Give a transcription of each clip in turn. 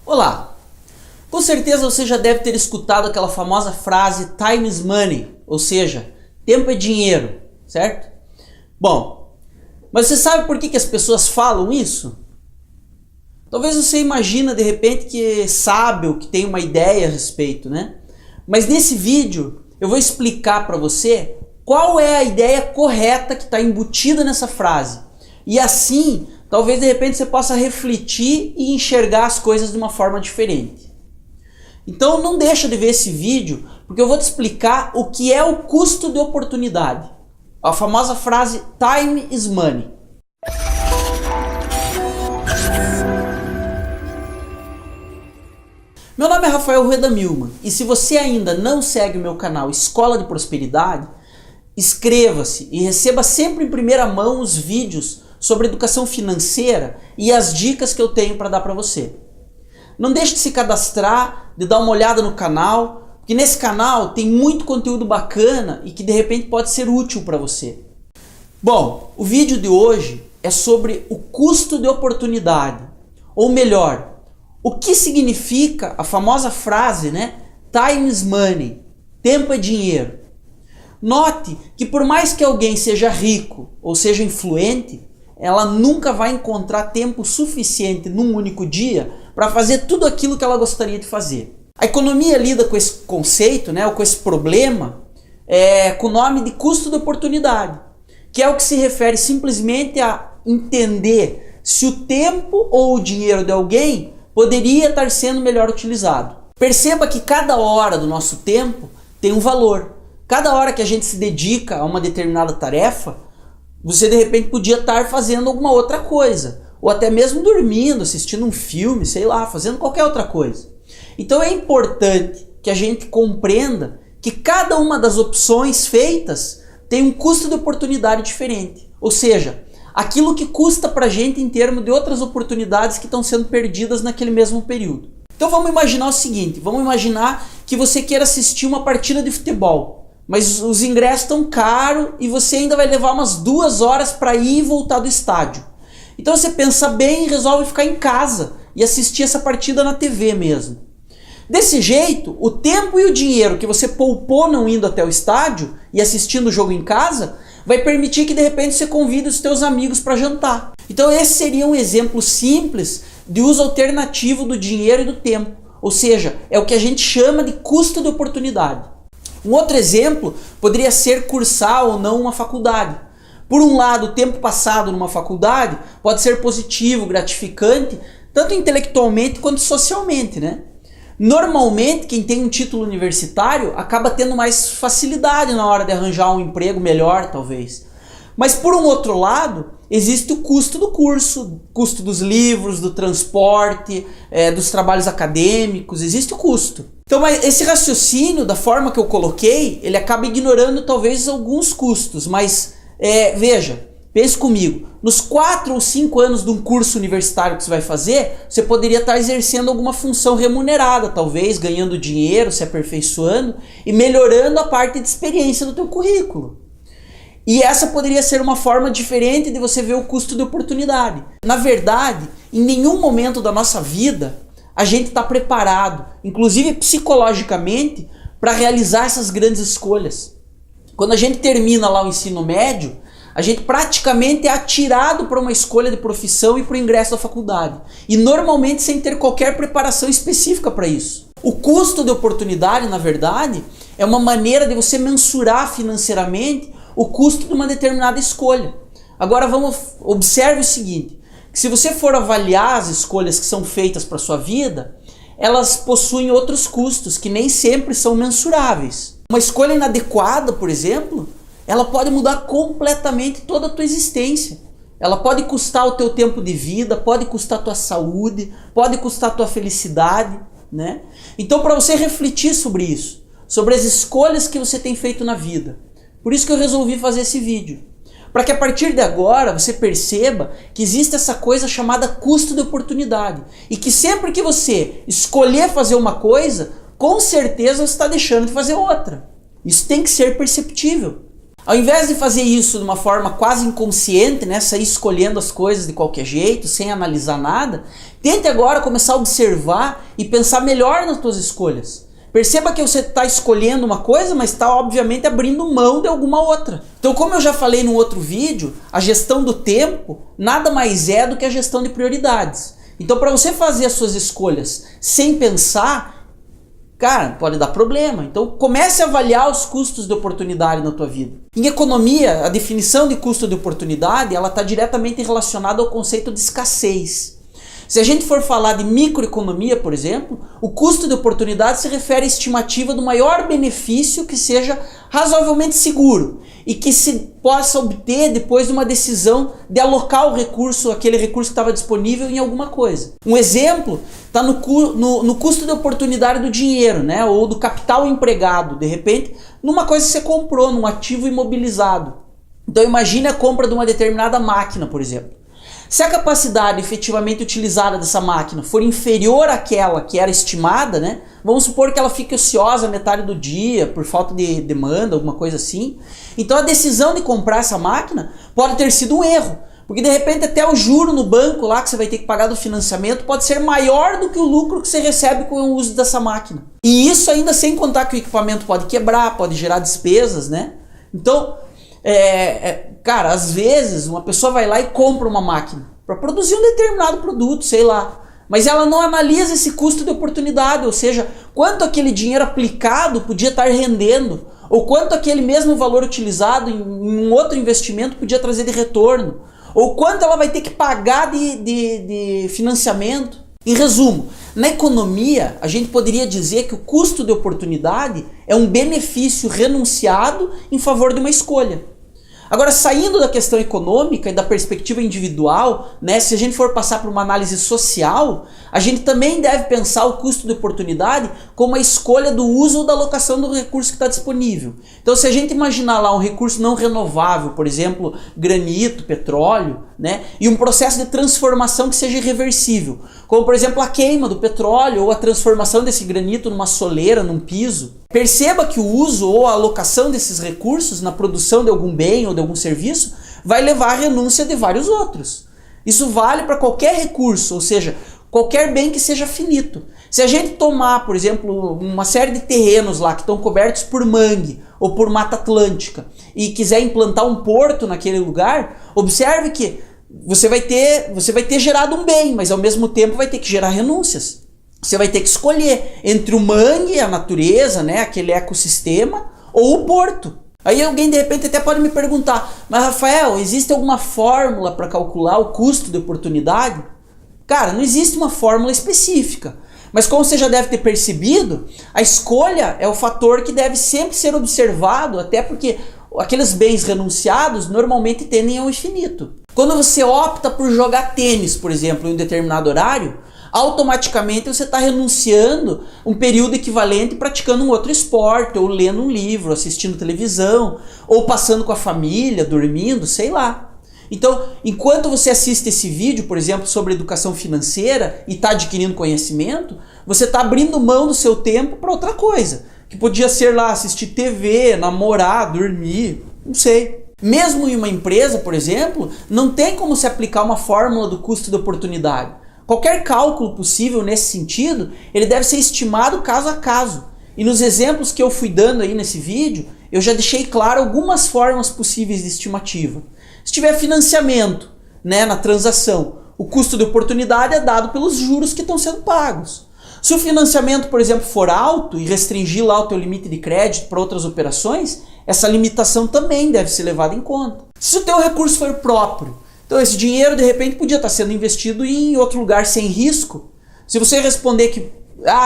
Olá! Com certeza você já deve ter escutado aquela famosa frase time is money, ou seja, tempo é dinheiro, certo? Bom, mas você sabe por que as pessoas falam isso? Talvez você imagina de repente que sabe ou que tem uma ideia a respeito, né? Mas nesse vídeo eu vou explicar para você qual é a ideia correta que está embutida nessa frase. E assim, talvez de repente você possa refletir e enxergar as coisas de uma forma diferente. Então não deixa de ver esse vídeo, porque eu vou te explicar o que é o custo de oportunidade. A famosa frase time is money. Meu nome é Rafael Rueda Milman e se você ainda não segue o meu canal Escola de Prosperidade, inscreva-se e receba sempre em primeira mão os vídeos sobre educação financeira e as dicas que eu tenho para dar para você. Não deixe de se cadastrar, de dar uma olhada no canal, porque nesse canal tem muito conteúdo bacana e que de repente pode ser útil para você. Bom, o vídeo de hoje é sobre o custo de oportunidade, ou melhor, o que significa a famosa frase, né? Time is money, tempo é dinheiro. Note que por mais que alguém seja rico ou seja influente, ela nunca vai encontrar tempo suficiente num único dia para fazer tudo aquilo que ela gostaria de fazer. A economia lida com esse conceito, né, ou com esse problema, com o nome de custo de oportunidade, que é o que se refere simplesmente a entender se o tempo ou o dinheiro de alguém poderia estar sendo melhor utilizado. Perceba que cada hora do nosso tempo tem um valor. Cada hora que a gente se dedica a uma determinada tarefa, você de repente podia estar fazendo alguma outra coisa, ou até mesmo dormindo, assistindo um filme, sei lá, fazendo qualquer outra coisa. Então é importante que a gente compreenda que cada uma das opções feitas tem um custo de oportunidade diferente. Ou seja, aquilo que custa pra gente em termos de outras oportunidades que estão sendo perdidas naquele mesmo período. Então vamos imaginar o seguinte, vamos imaginar que você queira assistir uma partida de futebol. Mas os ingressos estão caros e você ainda vai levar umas 2 horas para ir e voltar do estádio. Então você pensa bem e resolve ficar em casa e assistir essa partida na TV mesmo. Desse jeito, o tempo e o dinheiro que você poupou não indo até o estádio e assistindo o jogo em casa vai permitir que de repente você convide os teus amigos para jantar. Então esse seria um exemplo simples de uso alternativo do dinheiro e do tempo. Ou seja, é o que a gente chama de custo de oportunidade. Um outro exemplo poderia ser cursar ou não uma faculdade. Por um lado, o tempo passado numa faculdade pode ser positivo, gratificante, tanto intelectualmente quanto socialmente, né? Normalmente, quem tem um título universitário acaba tendo mais facilidade na hora de arranjar um emprego melhor, talvez. Mas por um outro lado, existe o custo do curso, custo dos livros, do transporte, dos trabalhos acadêmicos, existe o custo. Então esse raciocínio, da forma que eu coloquei, ele acaba ignorando talvez alguns custos, mas veja, pense comigo, nos 4 ou 5 anos de um curso universitário que você vai fazer, você poderia estar exercendo alguma função remunerada, talvez ganhando dinheiro, se aperfeiçoando e melhorando a parte de experiência do teu currículo. E essa poderia ser uma forma diferente de você ver o custo de oportunidade. Na verdade, em nenhum momento da nossa vida a gente está preparado, inclusive psicologicamente, para realizar essas grandes escolhas. Quando a gente termina lá o ensino médio, a gente praticamente é atirado para uma escolha de profissão e para o ingresso da faculdade. E normalmente sem ter qualquer preparação específica para isso. O custo de oportunidade, na verdade, é uma maneira de você mensurar financeiramente o custo de uma determinada escolha. Agora observe o seguinte, que se você for avaliar as escolhas que são feitas para a sua vida, elas possuem outros custos que nem sempre são mensuráveis. Uma escolha inadequada, por exemplo, ela pode mudar completamente toda a tua existência. Ela pode custar o teu tempo de vida, pode custar a tua saúde, pode custar a tua felicidade, né? Então para você refletir sobre isso, sobre as escolhas que você tem feito na vida, por isso que eu resolvi fazer esse vídeo. Para que a partir de agora você perceba que existe essa coisa chamada custo de oportunidade. E que sempre que você escolher fazer uma coisa, com certeza você está deixando de fazer outra. Isso tem que ser perceptível. Ao invés de fazer isso de uma forma quase inconsciente, né, sair escolhendo as coisas de qualquer jeito, sem analisar nada, tente agora começar a observar e pensar melhor nas suas escolhas. Perceba que você está escolhendo uma coisa, mas está obviamente abrindo mão de alguma outra. Então, como eu já falei no outro vídeo, a gestão do tempo nada mais é do que a gestão de prioridades. Então, para você fazer as suas escolhas sem pensar, cara, pode dar problema. Então comece a avaliar os custos de oportunidade na tua vida. Em economia, a definição de custo de oportunidade, ela está diretamente relacionada ao conceito de escassez. Se a gente for falar de microeconomia, por exemplo, o custo de oportunidade se refere à estimativa do maior benefício que seja razoavelmente seguro e que se possa obter depois de uma decisão de alocar o recurso, aquele recurso que estava disponível, em alguma coisa. Um exemplo está no custo de oportunidade do dinheiro, né? Ou do capital empregado, de repente, numa coisa que você comprou, num ativo imobilizado. Então imagine a compra de uma determinada máquina, por exemplo. Se a capacidade efetivamente utilizada dessa máquina for inferior àquela que era estimada, né? Vamos supor que ela fique ociosa metade do dia por falta de demanda, alguma coisa assim. Então a decisão de comprar essa máquina pode ter sido um erro. Porque de repente até o juro no banco lá que você vai ter que pagar do financiamento pode ser maior do que o lucro que você recebe com o uso dessa máquina. E isso ainda sem contar que o equipamento pode quebrar, pode gerar despesas, né? Então, cara, às vezes uma pessoa vai lá e compra uma máquina para produzir um determinado produto, sei lá. Mas ela não analisa esse custo de oportunidade, ou seja, quanto aquele dinheiro aplicado podia estar rendendo, ou quanto aquele mesmo valor utilizado em um outro investimento podia trazer de retorno, ou quanto ela vai ter que pagar de financiamento. Em resumo, na economia, a gente poderia dizer que o custo de oportunidade é um benefício renunciado em favor de uma escolha. Agora, saindo da questão econômica e da perspectiva individual, né, se a gente for passar por uma análise social, a gente também deve pensar o custo de oportunidade como a escolha do uso ou da alocação do recurso que está disponível. Então, se a gente imaginar lá um recurso não renovável, por exemplo, granito, petróleo, né, e um processo de transformação que seja irreversível, como por exemplo a queima do petróleo ou a transformação desse granito numa soleira, num piso, perceba que o uso ou a alocação desses recursos na produção de algum bem ou de algum serviço vai levar à renúncia de vários outros. Isso vale para qualquer recurso, ou seja, qualquer bem que seja finito. Se a gente tomar, por exemplo, uma série de terrenos lá que estão cobertos por mangue ou por mata atlântica e quiser implantar um porto naquele lugar, observe que você vai ter gerado um bem, mas ao mesmo tempo vai ter que gerar renúncias. Você vai ter que escolher entre o mangue, a natureza, né, aquele ecossistema, ou o porto. Aí alguém de repente até pode me perguntar, mas Rafael, existe alguma fórmula para calcular o custo de oportunidade? Cara, não existe uma fórmula específica. Mas como você já deve ter percebido, a escolha é o fator que deve sempre ser observado, até porque aqueles bens renunciados normalmente tendem ao infinito. Quando você opta por jogar tênis, por exemplo, em um determinado horário, automaticamente você está renunciando um período equivalente praticando um outro esporte, ou lendo um livro, assistindo televisão, ou passando com a família, dormindo, sei lá. Então, enquanto você assiste esse vídeo, por exemplo, sobre educação financeira e está adquirindo conhecimento, você está abrindo mão do seu tempo para outra coisa, que podia ser lá assistir TV, namorar, dormir, não sei. Mesmo em uma empresa, por exemplo, não tem como se aplicar uma fórmula do custo de oportunidade. Qualquer cálculo possível nesse sentido, ele deve ser estimado caso a caso. E nos exemplos que eu fui dando aí nesse vídeo, eu já deixei claro algumas formas possíveis de estimativa. Se tiver financiamento, né, na transação, o custo de oportunidade é dado pelos juros que estão sendo pagos. Se o financiamento, por exemplo, for alto e restringir lá o teu limite de crédito para outras operações, essa limitação também deve ser levada em conta. Se o teu recurso for próprio, então esse dinheiro de repente podia estar sendo investido em outro lugar sem risco. Se você responder que,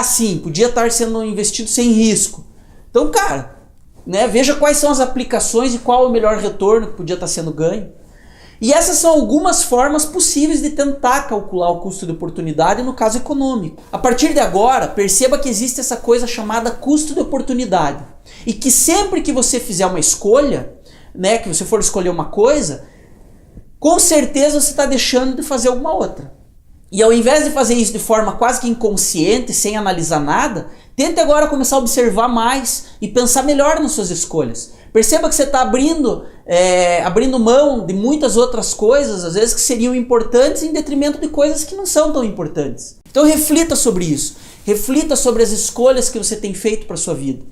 sim, podia estar sendo investido sem risco. Então, cara, né, veja quais são as aplicações e qual é o melhor retorno que podia estar sendo ganho. E essas são algumas formas possíveis de tentar calcular o custo de oportunidade no caso econômico. A partir de agora, perceba que existe essa coisa chamada custo de oportunidade. E que sempre que você fizer uma escolha, né, que você for escolher uma coisa, com certeza você está deixando de fazer alguma outra. E ao invés de fazer isso de forma quase que inconsciente, sem analisar nada, tente agora começar a observar mais e pensar melhor nas suas escolhas. Perceba que você está abrindo mão de muitas outras coisas, às vezes que seriam importantes, em detrimento de coisas que não são tão importantes. Então reflita sobre isso. Reflita sobre as escolhas que você tem feito para a sua vida.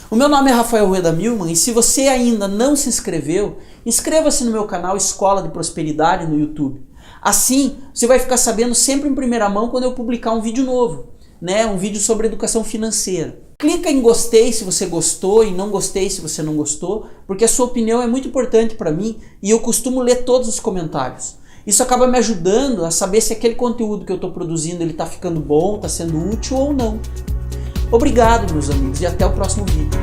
O meu nome é Rafael Rueda Milman e se você ainda não se inscreveu, inscreva-se no meu canal Escola de Prosperidade no YouTube. Assim, você vai ficar sabendo sempre em primeira mão quando eu publicar um vídeo novo, né? Um vídeo sobre educação financeira. Clica em gostei se você gostou e não gostei se você não gostou, porque a sua opinião é muito importante para mim e eu costumo ler todos os comentários. Isso acaba me ajudando a saber se aquele conteúdo que eu estou produzindo está ficando bom, está sendo útil ou não. Obrigado, meus amigos, e até o próximo vídeo.